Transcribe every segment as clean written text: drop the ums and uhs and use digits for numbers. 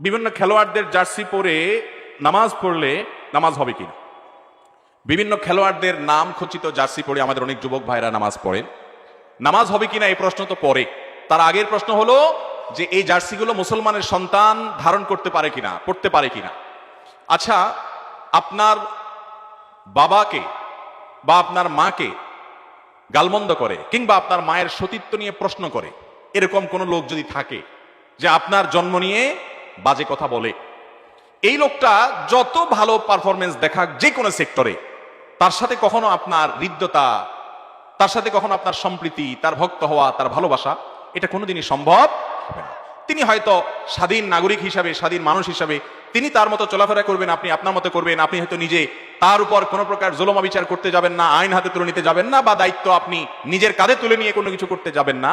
বিভিন্ন খেলোয়াড়দের জার্সি পরে নামাজ পড়লে নামাজ হবে কিনা? বিভিন্ন খেলোয়াড়দের নাম খচিত জার্সি পরে আমাদের অনেক যুবক ভাইরা নামাজ পড়েন। নামাজ হবে কিনা এই প্রশ্ন তো পরে, তার আগের প্রশ্ন হলো যে এই জার্সিগুলো মুসলমানের সন্তান ধারণ করতে পারে কিনা, পড়তে পারে কিনা। আচ্ছা, আপনার বাবাকে বা আপনার মাকে গালমন্দ করে কিংবা আপনার মায়ের সতীত্ব নিয়ে প্রশ্ন করে এরকম কোন লোক যদি থাকে যে আপনার জন্ম নিয়ে বাজে কথা বলে, এই লোকটা যত ভালো পারফরমেন্স দেখাক যে কোনো সেক্টরে, তার সাথে কখনো আপনার হৃদ্যতা, তার সাথে কখনো আপনার সম্প্রীতি, তার ভক্ত হওয়া, তার ভালোবাসা, এটা কোনোদিনই সম্ভব হবে না। তিনি হয়তো স্বাধীন নাগরিক হিসাবে, স্বাধীন মানুষ হিসাবে তিনি তার মতো চলাফেরা করবেন, আপনি আপনার মতো করবেন। আপনি হয়তো নিজে তার উপর কোনো প্রকার জুলুম বিচার করতে যাবেন না, আইন হাতে তুলে নিতে যাবেন না, বা দায়িত্ব আপনি নিজের কাঁধে তুলে নিয়ে কোনো কিছু করতে যাবেন না।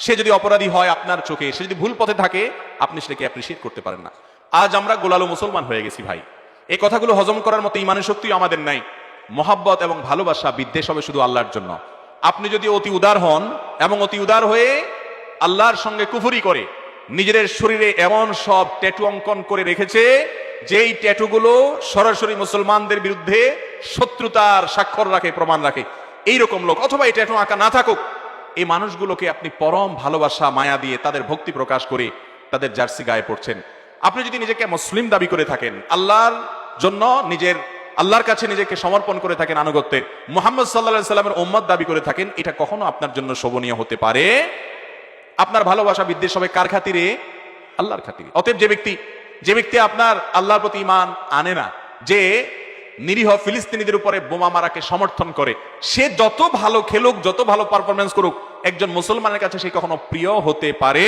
সে যদি অপরাধী হয় আপনার চোখে, সে যদি ভুল পথে থাকে, আপনি সেটাকে অ্যাপ্রিসিয়েট করতে পারেন না। আজ আমরা গোলালো মুসলমান হয়ে গেছি ভাই। এই কথাগুলো হজম করার মতো ইমানের শক্তিও আমাদের নাই। মহাব্বত এবং ভালোবাসা, বিদ্বেষ হবে শুধু আল্লাহর জন্য। আপনি যদি অতি উদার হন এবং অতি উদার হয়ে আল্লাহর সঙ্গে কুফরি করে নিজের শরীরে এমন সব ট্যাটু অঙ্কন করে রেখেছে যেই ট্যাটুগুলো সরাসরি মুসলমানদের বিরুদ্ধে শত্রুতার স্বাক্ষর রাখে, প্রমাণ রাখে, এইরকম লোক, অথবা এই ট্যাটু আঁকা না থাকুক, এই মানুষগুলোকে আপনি পরম ভালোবাসা মায়া দিয়ে তাদের ভক্তি প্রকাশ করে তাদের জার্সি গায়ে পড়ছেন। আপনি যদি নিজেকে মুসলিম দাবি করে থাকেন, আল্লাহর জন্য আল্লাহর কাছে নিজেকে সমর্পণ করে থাকেন, আনুগত্যে মুহাম্মদ সাল্লাল্লাহু আলাইহি সাল্লামের উম্মত দাবি করে থাকেন, এটা কখনো আপনার জন্য শোভনীয় হতে পারে? আপনার ভালোবাসা বিদ্বেষ হবে কার খাতিরে? আল্লাহর খাতিরে। অতএব যে ব্যক্তি আপনার আল্লাহর প্রতি ঈমান আনে না, যে নিরীহ ফিলিস্তিনিদের উপরে বোমা মারাকে সমর্থন করে, সে যত ভালো খেলুক, যত ভালো পারফরমেন্স করুক, একজন মুসলমানের কাছে সে কখনো প্রিয় হতে পারে?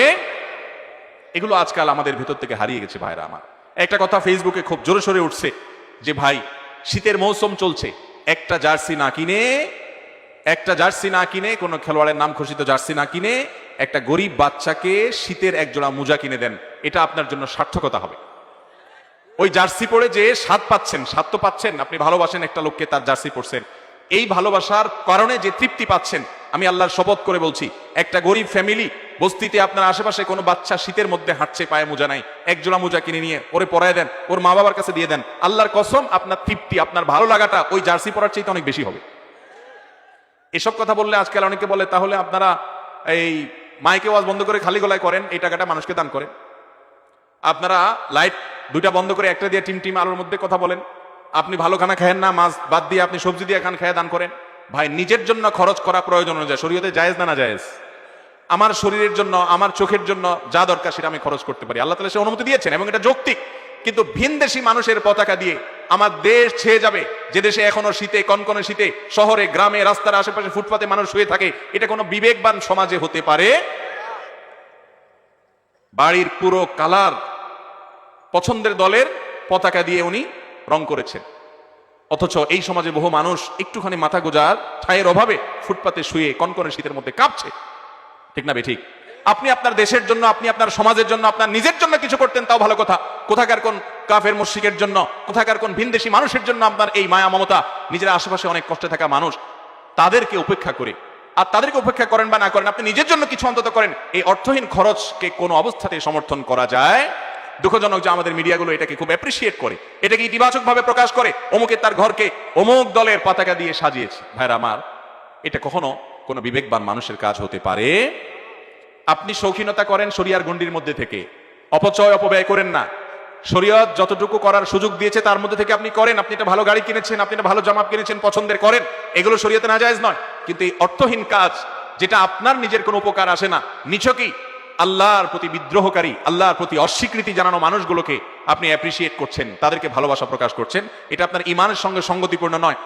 এগুলো আজকাল আমাদের ভেতর থেকে হারিয়ে গেছে ভাইরা আমার। একটা কথা ফেসবুকে খুব জোরে সোরে উঠছে যে ভাই, শীতের মৌসুম চলছে, একটা জার্সি না কিনে, কোনো খেলোয়াড়ের নাম ঘোষিত জার্সি না কিনে একটা গরিব বাচ্চাকে শীতের একজোড়া মোজা কিনে দেন, এটা আপনার জন্য সার্থকতা হবে। ওই জার্সি পরে যে স্বাদ তো পাচ্ছেন, আপনি ভালোবাসেন একটা লোককে, তার জার্সি পরছেন, এই ভালোবাসার কারণে যে তৃপ্তি পাচ্ছেন, আমি আল্লাহর শপথ করে বলছি, একটা গরিব ফ্যামিলি বস্তিতে আপনার আশেপাশে কোনো বাচ্চা শীতের মধ্যে হাঁটছে, পায়ে মোজা নাই, একজোড়া মোজা কিনে নিয়ে ওরে পরায় দেন, ওর মা বাবার কাছে দিয়ে দেন, আল্লাহর কসম আপনার তৃপ্তি, আপনার ভালো লাগাটা ওই জার্সি পরার চাইতে অনেক বেশি হবে। এসব কথা বললে আজকাল অনেকে বলে, তাহলে আপনারা এই মাইকে ওয়াজ বন্ধ করে খালি গলায় করেন, এই টাকাটা মানুষকে দান করেন। আপনারা লাইট দুইটা বন্ধ করে একটা দিয়ে টিম আলোর মধ্যে কথা বলেন। আপনি ভালো খানা খায়েন না, মাছ বাদ দিয়ে আপনি সবজি দিয়ে খান, খেয়ে দান করেন। ভাই, নিজের জন্য খরচ করা প্রয়োজন অনুযায়ী শরীয়তে জায়েজ না জায়েজ? আমার শরীরের জন্য, আমার চোখের জন্য যা দরকার সেটা আমি খরচ করতে পারি, আল্লাহ তাআলা সে অনুমতি দিয়েছেন এবং এটা যৌক্তিক। কিন্তু ভিনদেশী মানুষের পতাকা দিয়ে আমার দেশ ছেয়ে যাবে, যে দেশে এখনো শীতে, কনকনে শীতে, শহরে, গ্রামে, রাস্তার আশেপাশে, ফুটপাতে মানুষ শুয়ে থাকে, এটা কোনো বিবেকবান সমাজে হতে পারে? বাড়ির পুরো কালার পছন্দের দলের পতাকা দিয়ে উনি রং করেছেন, অথচ এই সমাজে বহু মানুষ একটুখানি মাথা গোজার ঠায়ের অভাবে ফুটপাতে শুয়ে কনকনে শীতের মধ্যে কাঁপছে। ঠিক না বেঠিক? আপনি আপনার দেশের জন্য, আপনি আপনার সমাজের জন্য, আপনার নিজের জন্য কিছু করতেন, তাও ভালো কথা। কোথাকার কোন কাফের মুশরিকের জন্য, কোথাকার কোন ভিনদেশী মানুষের জন্য আপনার এই মায়া মমতা, নিজের আশেপাশে অনেক কষ্টে থাকা মানুষ, তাদেরকে উপেক্ষা করে, আর তাদেরকে উপেক্ষা করেন বা না করেন, আপনি নিজের জন্য কিছু অন্তত করেন। এই অর্থহীন খরচকে কোনো অবস্থাতে সমর্থন করা যায়? দুঃখজনক যে আমাদের মিডিয়াগুলো এটাকে খুব অ্যাপ্রিসিয়েট করে, এটাকে ইতিবাচক ভাবে প্রকাশ করে, অমুকে তার ঘরকে অমুক দলের পতাকা দিয়ে সাজিয়েছে। ভাইরা আমার, এটা কখনো কোনো বিবেকবান মানুষের কাজ হতে পারে? আপনি শৌখিনতা করেন শরিয়ার গণ্ডির মধ্যে থেকে, অপব্যয় করেন না। শরীয়ত যতটুকু করার সুযোগ দিয়েছে তার মধ্যে থেকে আপনি করেন। আপনি একটা ভালো গাড়ি কিনেছেন, আপনি একটা ভালো জামা কিনেছেন, পছন্দের করেন, এগুলো শরীয়তে নাজায়েজ নয়। কিন্তু এই অর্থহীন কাজ, যেটা আপনার নিজের কোনো উপকার আসে না, নিছকই আল্লাহর প্রতি বিদ্রোহকারী, আল্লাহর প্রতি অস্বীকৃতি জানানো মানুষগুলোকে আপনি অ্যাপ্রিসিয়েট করছেন, তাদেরকে ভালোবাসা প্রকাশ করছেন, এটা আপনার ইমানের সঙ্গে সঙ্গতিপূর্ণ নয়।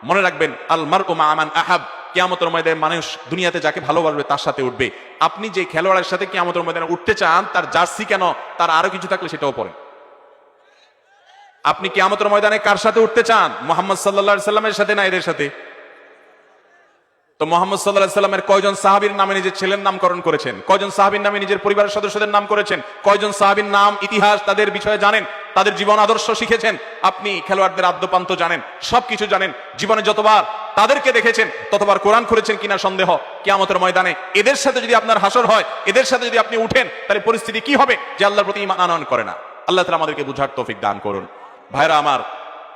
মনে রাখবেন, আল মারউ মা মান আহাব, কিয়ামতের ময়দানে মানুষ দুনিয়াতে যাকে ভালোবাসবে তার সাথে উঠবে। আপনি যে খেলোয়াড়ের সাথে কিয়ামতের ময়দানে উঠতে চান, তার জার্সি কেন, তার আরো কিছু থাকলে সেটাও পড়েন। আপনি কিয়ামতের ময়দানে কার সাথে উঠতে চান? মুহাম্মদ সাল্লাল্লাহু আলাইহি সাল্লামের সাথে না এদের সাথে? তো মুহাম্মদ সাল্লাল্লাহু আলাইহি সাল্লামের কয়জন সাহাবীর নামে নিজের ছেলের নামকরণ করেছেন? কয়জন সাহাবীর নামে নিজের পরিবারের সদস্যদের নাম করেছেন? কয়জন সাহাবীর নাম, ইতিহাস, তাদের বিষয়ে জানেন, তাদের জীবন আদর্শ শিখেছেন? আপনি খেলোয়াড়দের আদ্যপান্ত জানেন, সবকিছু জানেন। জীবনে যতবার তাদেরকে দেখেছেন ততবার কোরআন করেছেন কিনা সন্দেহ। কিয়ামতের ময়দানে এদের সাথে যদি আপনার হাসর হয়, এদের সাথে যদি আপনি উঠেন, তাহলে পরিস্থিতি কি হবে যে আল্লাহর প্রতি ঈমান আনয়ন করে না। আল্লাহ তাআলা আমাদেরকে বুঝার তৌফিক দান করুন। ভাইরা আমার,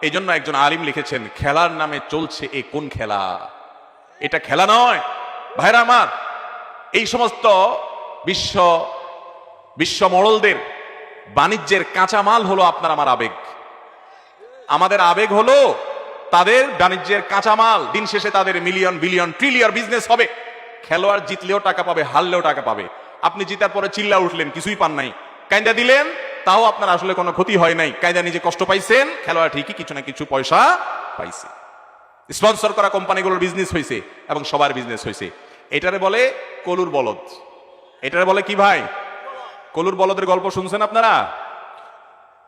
এই জন্য একজন আলিম লিখেছেন, খেলার নামে চলছে এ কোন খেলা? এটা খেলা নয়। ভাইরা আমার, এই সমস্ত বিশ্ব মডলদের বাণিজ্যের কাঁচামাল হলো আপনার আমার আবেগ। আমাদের আবেগ হলো তাদের বাণিজ্যের কাঁচামাল। দিন শেষে তাদের মিলিয়ন বিলিয়ন ট্রিলিয়ন বিজনেস হবে। খেলোয়াড় জিতলেও টাকা পাবে, হারলেও টাকা পাবে। আপনি জিতার পরে চিল্লা উঠলেন, কিছুই পান নাই, কাইন্দা দিলেন, তাও আপনার আসলে কোনো ক্ষতি হয় নাই। কাইন্দা নিজে কষ্ট পাইছেন, খেলোয়াড় ঠিকই কিছু না কিছু পয়সা পাইছে। স্পন্সর করা কোম্পানিগুলোর বিজনেস হয়েছে এবং সবার বিজনেস হয়েছে। এটারে বলে কলুর বলদ। এটারে বলে কি ভাই? কলুর বলদের গল্প শুনছেন আপনারা?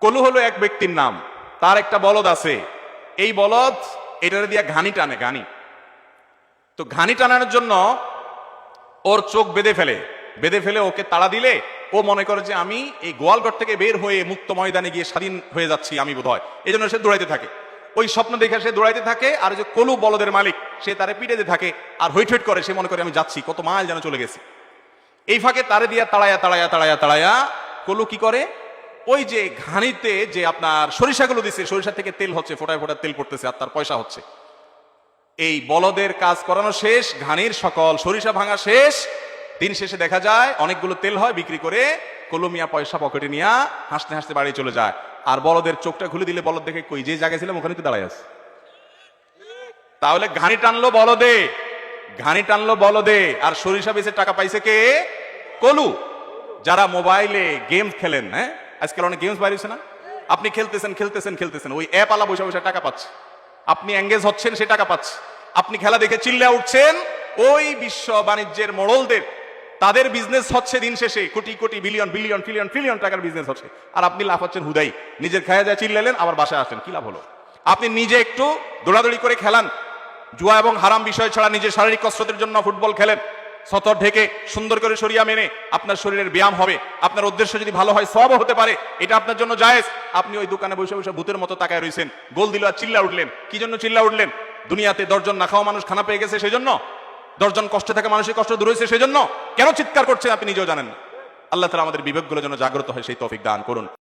কলু হলো এক ব্যক্তির নাম, তার একটা বলদ আছে। এই বলদ এটারে দিয়া ঘানি টানে, ঘানি। তো ঘানি টানানোর জন্য ওর চোখ বেঁধে ফেলে ওকে তাড়া দিলে ও মনে করে যে আমি এই গোয়ালঘর থেকে বের হয়ে মুক্ত ময়দানে গিয়ে স্বাধীন হয়ে যাচ্ছি আমি বোধহয়। এই জন্য সে দৌড়াইতে থাকে। ওই স্বপ্ন দেখে সে দৌড়াইতে থাকে, আর যে কলু বলদের মালিক সে তারে পিটাইতে থাকে আর হৈট করে। সে মনে করে আমি যাচ্ছি, কত মাইল যেন চলে গেছি। এই ফাঁকে তারে দিয়া তাড়ায়া কলু কি করে, ওই যে ঘানিতে যে আপনার সরিষাগুলো দিচ্ছে, সরিষা থেকে তেল হচ্ছে, ফোটায় ফোটায় তেল পড়তেছে আর তার পয়সা হচ্ছে। এই বলদের কাজ করানো শেষ, ঘানির সকল সরিষা ভাঙা শেষ। দিন শেষে দেখা যায় অনেকগুলো তেল হয়, বিক্রি করে কলমিয়া পয়সা পকেটে নিয়ে হাসতে হাসতে বাড়ি চলে যায়। আর বলদের চোখটা খুলে দিলে বলদ দেখে, কই যে জায়গায় ছিলাম ওখানে তো দাঁড়ায় আছে। তাহলে ঘানি টানলো বলদে, আর সরিষা বেচে টাকা পাইছে কে? কলু। যারা মোবাইলে গেম খেলেন, হ্যাঁ আজকাল অনেক গেমস বাইরেছে না, আপনি খেলতেছেন, ওই অ্যাপ আলা বসে টাকা পাচ্ছে। আপনি এঙ্গেজ হচ্ছেন, সে টাকা পাচ্ছে। আপনি খেলা দেখে চিল্লা উঠছেন, ওই বিশ্ব বাণিজ্যের মোড়লদের তাদের বিজনেস হচ্ছে দিন শেষে crore crore billion billion trillion trillion টাকার বিজনেস হচ্ছে। আর আপনি লাভ হচ্ছেন হুদাই, নিজের খায়া যায় চিল্লালেন, আবার বাসায় আসলেন, কি লাভ হলো? আপনি নিজে একটু দৌড়াদৌড়ি করে খেলান, জুয়া এবং হারাম বিষয় ছাড়া নিজের শারীরিক কসরতের জন্য ফুটবল খেলেন, সতর ঢেকে সুন্দর করে শরিয়া মেনে আপনার শরীরের ব্যায়াম হবে। আপনার উদ্দেশ্য যদি ভালো হয়, সওয়াবও হতে পারে, এটা আপনার জন্য জায়েজ। আপনি ওই দোকানে বসে বসে ভূতের মতো তাকায় রইছেন, গোল দিল আর চিল্লা উঠলেন। কি জন্য চিল্লা উঠলেন? দুনিয়াতে 10 জন না খাওয়া মানুষ খানা পেয়ে গেছে সেজন্য? 10 জন কষ্টে থাকা মানুষের কষ্ট দূর হয়েছে সেজন্য? কেন চিৎকার করছেন আপনি নিজেও জানেন না। আল্লাহ তাআলা আমাদের বিবেকগুলো যেন জাগ্রত হয় সেই তৌফিক দান করুন।